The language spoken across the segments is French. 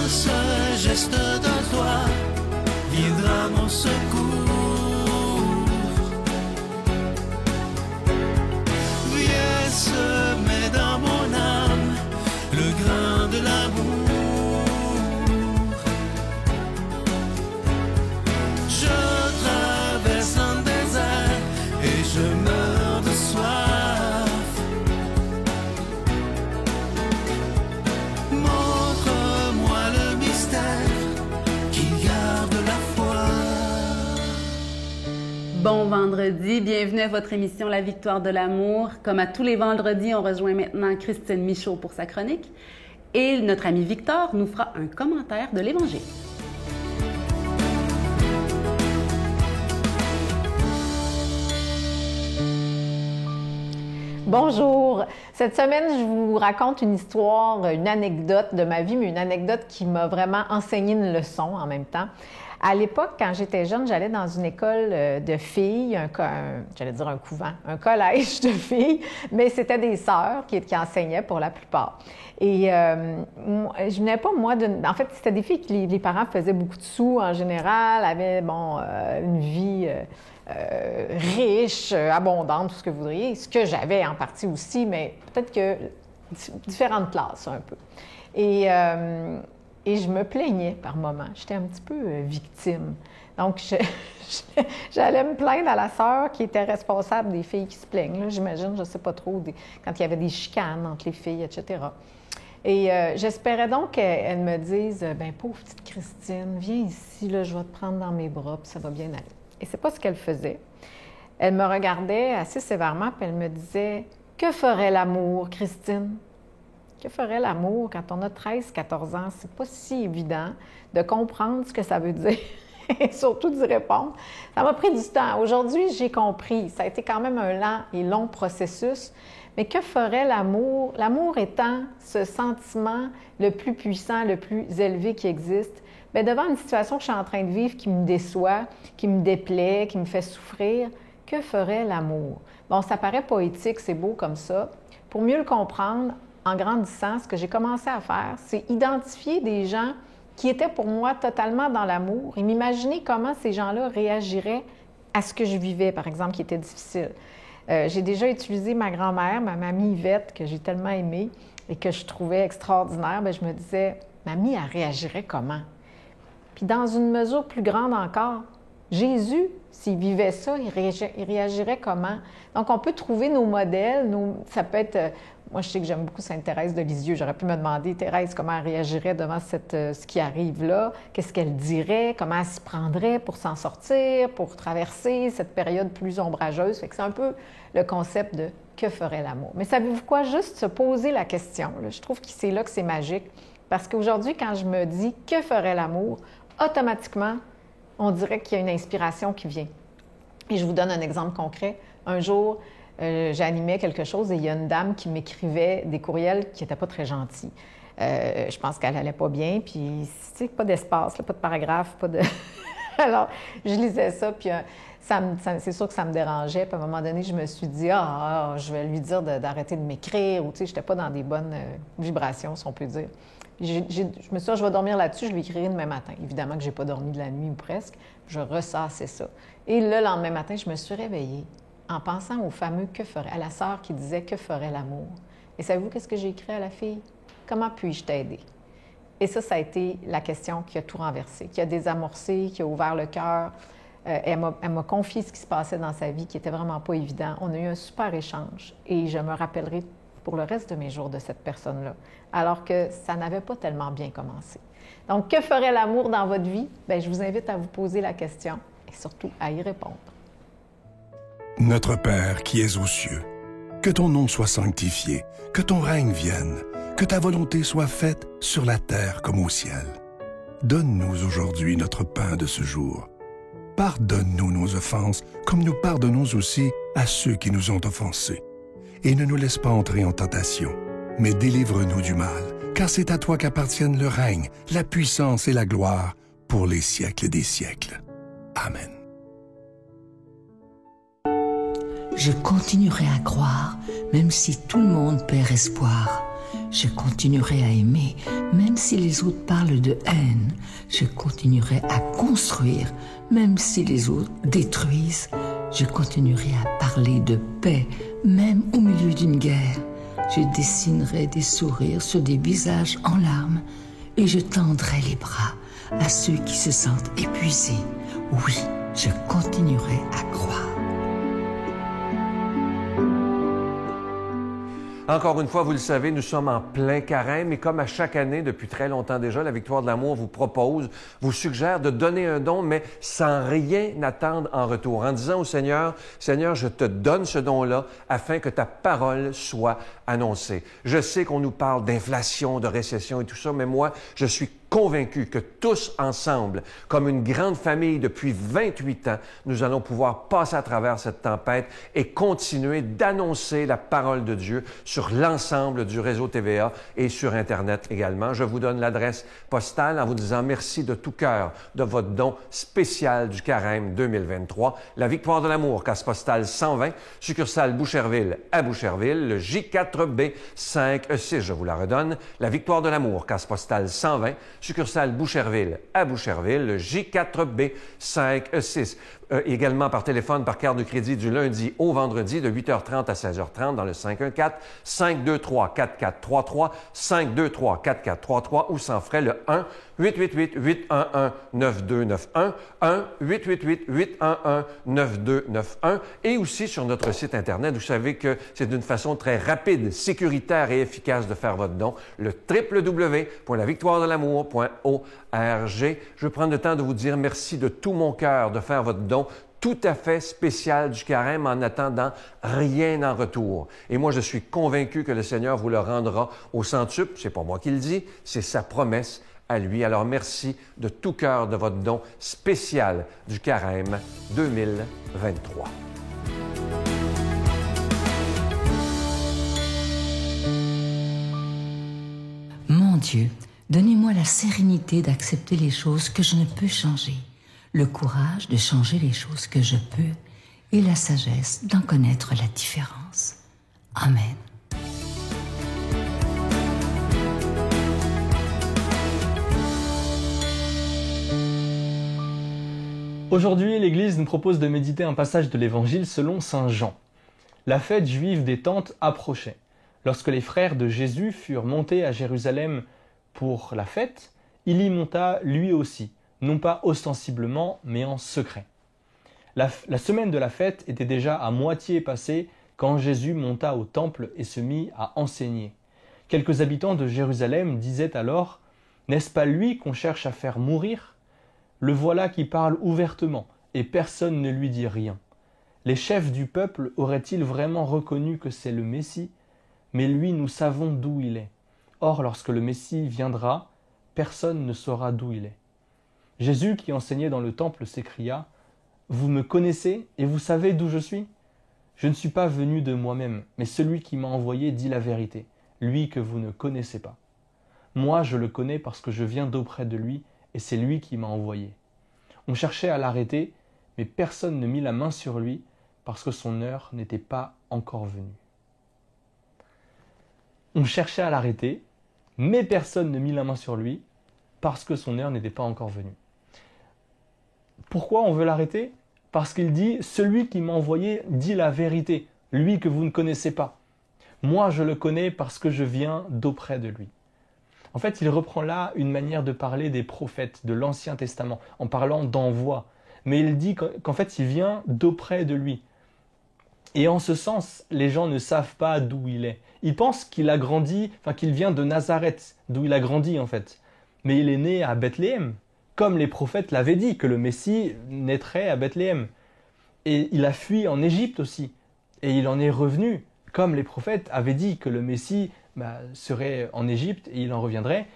ce geste de toi viendra mon secours. Viens semer dans mon âme le grain de l'amour. Je traverse un désert et je meurs de soif. Montre-moi le mystère qui garde la foi. Bon vendredi, bienvenue à votre émission La Victoire de l'amour. Comme à tous les vendredis, on rejoint maintenant Christine Michaud pour sa chronique. Et notre ami Victor nous fera un commentaire de l'Évangile. Bonjour! Cette semaine, je vous raconte une histoire, une anecdote de ma vie, mais une anecdote qui m'a vraiment enseigné une leçon en même temps. À l'époque, quand j'étais jeune, j'allais dans une école de filles, j'allais dire un couvent, un collège de filles, mais c'était des sœurs qui enseignaient pour la plupart. Et je venais pas, moi, en fait, c'était des filles que les parents faisaient beaucoup de sous en général, avaient, une vie riche, abondante, tout ce que vous voudriez, ce que j'avais en partie aussi, mais peut-être que différentes classes un peu. Et je me plaignais par moments. J'étais un petit peu victime. Donc, j'allais me plaindre à la sœur qui était responsable des filles qui se plaignent. Là, j'imagine, je ne sais pas trop, quand il y avait des chicanes entre les filles, etc. Et j'espérais donc qu'elle me dise « Bien, pauvre petite Christine, viens ici, là, je vais te prendre dans mes bras, puis ça va bien aller. » Et c'est pas ce qu'elle faisait. Elle me regardait assez sévèrement, puis elle me disait « Que ferait l'amour, Christine? » Que ferait l'amour quand on a 13-14 ans? C'est pas si évident de comprendre ce que ça veut dire et surtout d'y répondre. Ça m'a pris du temps. Aujourd'hui, j'ai compris. Ça a été quand même un lent et long processus. Mais que ferait l'amour? L'amour étant ce sentiment le plus puissant, le plus élevé qui existe. Bien, devant une situation que je suis en train de vivre qui me déçoit, qui me déplaît, qui me fait souffrir, que ferait l'amour? Bon, ça paraît poétique, c'est beau comme ça. Pour mieux le comprendre, en grandissant, ce que j'ai commencé à faire, c'est identifier des gens qui étaient pour moi totalement dans l'amour et m'imaginer comment ces gens-là réagiraient à ce que je vivais, par exemple, qui était difficile. J'ai déjà utilisé ma grand-mère, ma mamie Yvette, que j'ai tellement aimée et que je trouvais extraordinaire. Bien, je me disais, mamie, elle réagirait comment? Puis dans une mesure plus grande encore, Jésus, s'il vivait ça, il réagirait comment? Donc, on peut trouver nos modèles. Ça peut être... moi, je sais que j'aime beaucoup Sainte-Thérèse de Lisieux. J'aurais pu me demander, Thérèse, comment elle réagirait devant ce qui arrive là? Qu'est-ce qu'elle dirait? Comment elle s'y prendrait pour s'en sortir, pour traverser cette période plus ombrageuse? Fait que c'est un peu le concept de « que ferait l'amour ». Mais savez-vous quoi? Juste se poser la question. Là, je trouve que c'est là que c'est magique. Parce qu'aujourd'hui, quand je me dis « que ferait l'amour », automatiquement, on dirait qu'il y a une inspiration qui vient. Et je vous donne un exemple concret. Un jour, j'animais quelque chose et il y a une dame qui m'écrivait des courriels qui n'étaient pas très gentils. Je pense qu'elle n'allait pas bien, puis tu sais, pas d'espace, là, pas de paragraphe, pas de... Alors, je lisais ça, puis c'est sûr que ça me dérangeait. Puis à un moment donné, je me suis dit, je vais lui dire d'arrêter de m'écrire, ou tu sais, je n'étais pas dans des bonnes vibrations, si on peut dire. Je me suis dit, je vais dormir là-dessus, je lui écrirai demain matin. Évidemment que je n'ai pas dormi de la nuit ou presque. Je ressassais ça. Et le lendemain matin, je me suis réveillée en pensant au fameux « que ferait », à la sœur qui disait « que ferait l'amour ». Et savez-vous qu'est-ce que j'ai écrit à la fille? « Comment puis-je t'aider? » Et ça a été la question qui a tout renversé, qui a désamorcé, qui a ouvert le cœur. Elle m'a confié ce qui se passait dans sa vie, qui n'était vraiment pas évident. On a eu un super échange et je me rappellerai pour le reste de mes jours de cette personne-là, alors que ça n'avait pas tellement bien commencé. Donc, que ferait l'amour dans votre vie? Bien, je vous invite à vous poser la question et surtout à y répondre. Notre Père qui es aux cieux, que ton nom soit sanctifié, que ton règne vienne, que ta volonté soit faite sur la terre comme au ciel. Donne-nous aujourd'hui notre pain de ce jour. Pardonne-nous nos offenses, comme nous pardonnons aussi à ceux qui nous ont offensés. Et ne nous laisse pas entrer en tentation, mais délivre-nous du mal, car c'est à toi qu'appartiennent le règne, la puissance et la gloire pour les siècles des siècles. Amen. Je continuerai à croire, même si tout le monde perd espoir. Je continuerai à aimer, même si les autres parlent de haine. Je continuerai à construire, même si les autres détruisent. Je continuerai à parler de paix, même au milieu d'une guerre. Je dessinerai des sourires sur des visages en larmes et je tendrai les bras à ceux qui se sentent épuisés. Oui, je continuerai à croire. Encore une fois, vous le savez, nous sommes en plein carême et comme à chaque année, depuis très longtemps déjà, la Victoire de l'amour vous propose, vous suggère de donner un don, mais sans rien attendre en retour, en disant au Seigneur, « Seigneur, je te donne ce don-là afin que ta parole soit annoncée. » Je sais qu'on nous parle d'inflation, de récession et tout ça, mais moi, je suis convaincu que tous ensemble, comme une grande famille depuis 28 ans, nous allons pouvoir passer à travers cette tempête et continuer d'annoncer la parole de Dieu sur l'ensemble du réseau TVA et sur Internet également. Je vous donne l'adresse postale en vous disant merci de tout cœur de votre don spécial du Carême 2023. La Victoire de l'amour, case postale 120, succursale Boucherville à Boucherville, le J4B 5E6, je vous la redonne. La Victoire de l'amour, case postale 120, succursale Boucherville à Boucherville, le J4B 5E6. Également par téléphone, par carte de crédit du lundi au vendredi de 8h30 à 16h30 dans le 514-523-4433, 523-4433 ou sans frais le 1-888-811-9291, 1-888-811-9291 et aussi sur notre site Internet. Vous savez que c'est d'une façon très rapide, sécuritaire et efficace de faire votre don, le www.lavictoiredelamour.org. Je veux prendre le temps de vous dire merci de tout mon cœur de faire votre don tout à fait spécial du Carême en attendant rien en retour. Et moi, je suis convaincu que le Seigneur vous le rendra au centuple. C'est pas moi qui le dis, c'est sa promesse à lui. Alors merci de tout cœur de votre don spécial du Carême 2023. Mon Dieu, donnez-moi la sérénité d'accepter les choses que je ne peux changer, le courage de changer les choses que je peux et la sagesse d'en connaître la différence. Amen. Aujourd'hui, l'Église nous propose de méditer un passage de l'Évangile selon saint Jean. La fête juive des Tentes approchait. Lorsque les frères de Jésus furent montés à Jérusalem pour la fête, il y monta lui aussi, non pas ostensiblement, mais en secret. La semaine de la fête était déjà à moitié passée quand Jésus monta au temple et se mit à enseigner. Quelques habitants de Jérusalem disaient alors « N'est-ce pas lui qu'on cherche à faire mourir ? Le voilà qui parle ouvertement, et personne ne lui dit rien. Les chefs du peuple auraient-ils vraiment reconnu que c'est le Messie ? Mais lui, nous savons d'où il est. Or, lorsque le Messie viendra, personne ne saura d'où il est. » Jésus, qui enseignait dans le temple, s'écria « Vous me connaissez et vous savez d'où je suis ? Je ne suis pas venu de moi-même, mais celui qui m'a envoyé dit la vérité, lui que vous ne connaissez pas. Moi, je le connais parce que je viens d'auprès de lui et c'est lui qui m'a envoyé. On cherchait à l'arrêter, mais personne ne mit la main sur lui parce que son heure n'était pas encore venue. » On cherchait à l'arrêter, mais personne ne mit la main sur lui parce que son heure n'était pas encore venue. Pourquoi on veut l'arrêter ? Parce qu'il dit « Celui qui m'a envoyé dit la vérité, lui que vous ne connaissez pas. Moi, je le connais parce que je viens d'auprès de lui. » En fait, il reprend là une manière de parler des prophètes de l'Ancien Testament, en parlant d'envoi. Mais il dit qu'en fait, il vient d'auprès de lui. Et en ce sens, les gens ne savent pas d'où il est. Ils pensent qu'il a grandi, qu'il vient de Nazareth, d'où il a grandi en fait. Mais il est né à Bethléem, comme les prophètes l'avaient dit, que le Messie naîtrait à Bethléem. Et il a fui en Égypte aussi. Et il en est revenu, comme les prophètes avaient dit que le Messie serait en Égypte et il en reviendrait.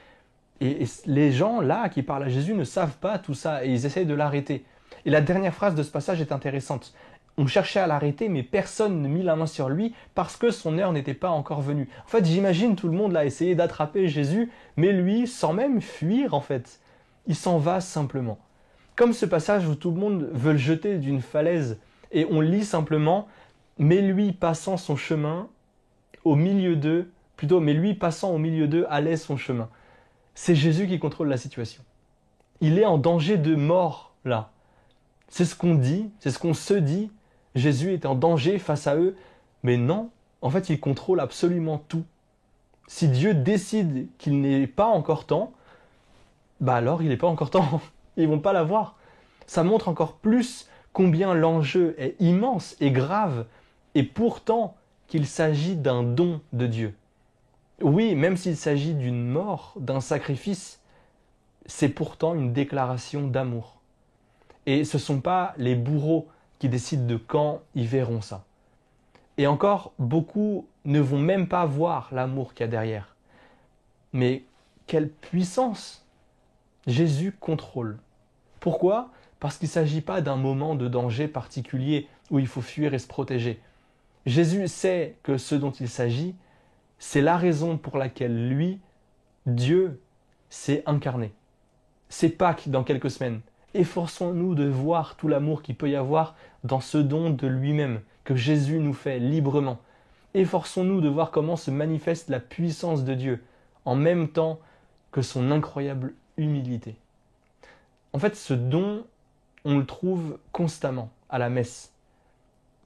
Et les gens là qui parlent à Jésus ne savent pas tout ça et ils essayent de l'arrêter. Et la dernière phrase de ce passage est intéressante. On cherchait à l'arrêter, mais personne ne mit la main sur lui parce que son heure n'était pas encore venue. En fait, j'imagine tout le monde là essayer d'attraper Jésus, mais lui, sans même fuir en fait, il s'en va simplement. Comme ce passage où tout le monde veut le jeter d'une falaise et on lit simplement « Mais lui passant son chemin au milieu d'eux, mais lui passant au milieu d'eux allait son chemin ». c'est Jésus qui contrôle la situation. Il est en danger de mort, là. C'est ce qu'on dit, c'est ce qu'on se dit. Jésus est en danger face à eux. Mais non, en fait, il contrôle absolument tout. Si Dieu décide qu'il n'est pas encore temps, alors il n'est pas encore temps. Ils ne vont pas l'avoir. Ça montre encore plus combien l'enjeu est immense et grave, et pourtant qu'il s'agit d'un don de Dieu. Oui, même s'il s'agit d'une mort, d'un sacrifice, c'est pourtant une déclaration d'amour. Et ce ne sont pas les bourreaux qui décident de quand ils verront ça. Et encore, beaucoup ne vont même pas voir l'amour qu'il y a derrière. Mais quelle puissance! Jésus contrôle. Pourquoi? Parce qu'il ne s'agit pas d'un moment de danger particulier où il faut fuir et se protéger. Jésus sait que ce dont il s'agit, c'est la raison pour laquelle lui, Dieu, s'est incarné. C'est Pâques dans quelques semaines. Efforçons-nous de voir tout l'amour qu'il peut y avoir dans ce don de lui-même que Jésus nous fait librement. Efforçons-nous de voir comment se manifeste la puissance de Dieu en même temps que son incroyable humilité. En fait, ce don, on le trouve constamment à la messe.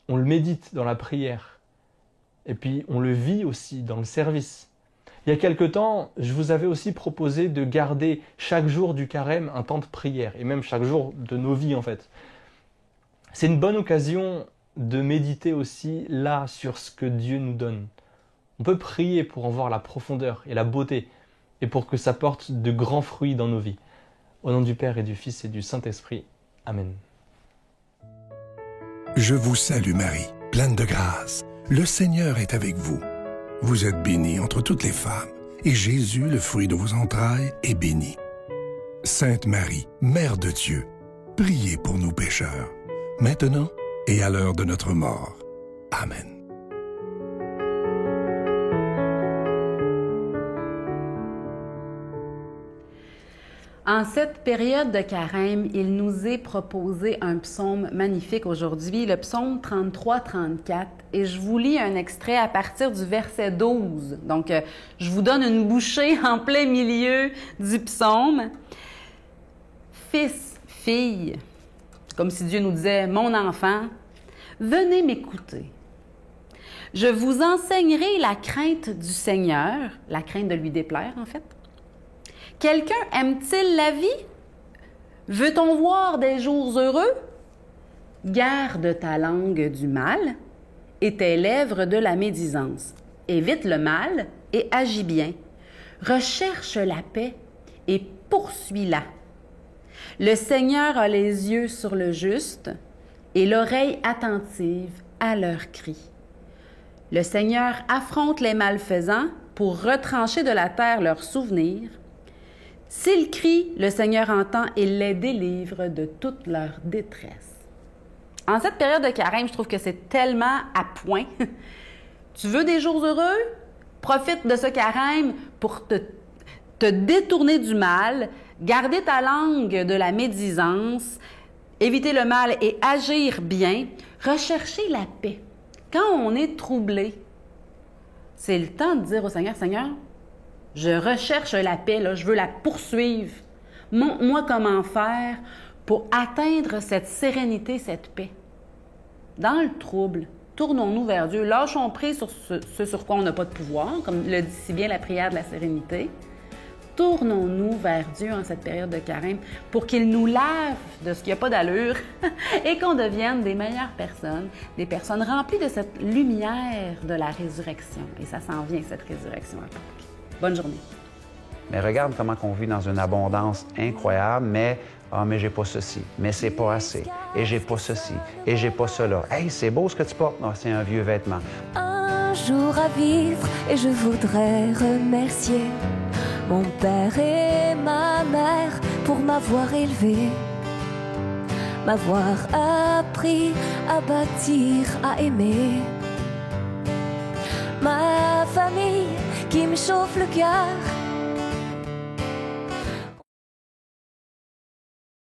On le médite dans la prière. Et puis, on le vit aussi dans le service. Il y a quelque temps, je vous avais aussi proposé de garder chaque jour du carême un temps de prière, et même chaque jour de nos vies en fait. C'est une bonne occasion de méditer aussi là sur ce que Dieu nous donne. On peut prier pour en voir la profondeur et la beauté, et pour que ça porte de grands fruits dans nos vies. Au nom du Père et du Fils et du Saint-Esprit. Amen. Je vous salue Marie, pleine de grâce. Le Seigneur est avec vous. Vous êtes bénie entre toutes les femmes, et Jésus, le fruit de vos entrailles, est béni. Sainte Marie, Mère de Dieu, priez pour nous pécheurs, maintenant et à l'heure de notre mort. Amen. En cette période de carême, il nous est proposé un psaume magnifique aujourd'hui, le psaume 33-34, et je vous lis un extrait à partir du verset 12. Donc, je vous donne une bouchée en plein milieu du psaume. Fils, fille, comme si Dieu nous disait, mon enfant, venez m'écouter. Je vous enseignerai la crainte du Seigneur, la crainte de lui déplaire en fait. Quelqu'un aime-t-il la vie? Veut-on voir des jours heureux? Garde ta langue du mal et tes lèvres de la médisance. Évite le mal et agis bien. Recherche la paix et poursuis-la. Le Seigneur a les yeux sur le juste et l'oreille attentive à leurs cris. Le Seigneur affronte les malfaisants pour retrancher de la terre leurs souvenirs. S'ils crient, le Seigneur entend et les délivre de toute leur détresse. En cette période de carême, je trouve que c'est tellement à point. Tu veux des jours heureux? Profite de ce carême pour te détourner du mal, garder ta langue de la médisance, éviter le mal et agir bien, rechercher la paix. Quand on est troublé, c'est le temps de dire au Seigneur, Seigneur, je recherche la paix, là, je veux la poursuivre. Montre-moi comment faire pour atteindre cette sérénité, cette paix. Dans le trouble, tournons-nous vers Dieu. Lâchons prise sur ce sur quoi on n'a pas de pouvoir, comme le dit si bien la prière de la sérénité. Tournons-nous vers Dieu en cette période de carême pour qu'il nous lave de ce qui n'a pas d'allure et qu'on devienne des meilleures personnes, des personnes remplies de cette lumière de la résurrection. Et ça s'en vient, cette résurrection à Pâques. Bonne journée. Mais regarde comment on vit dans une abondance incroyable, mais mais j'ai pas ceci, mais c'est pas assez, et j'ai pas ceci, et j'ai pas cela. Hey, c'est beau ce que tu portes, non, c'est un vieux vêtement. Un jour à vivre, et je voudrais remercier mon père et ma mère pour m'avoir élevé, m'avoir appris à bâtir, à aimer. Ma famille qui me chauffe le cœur,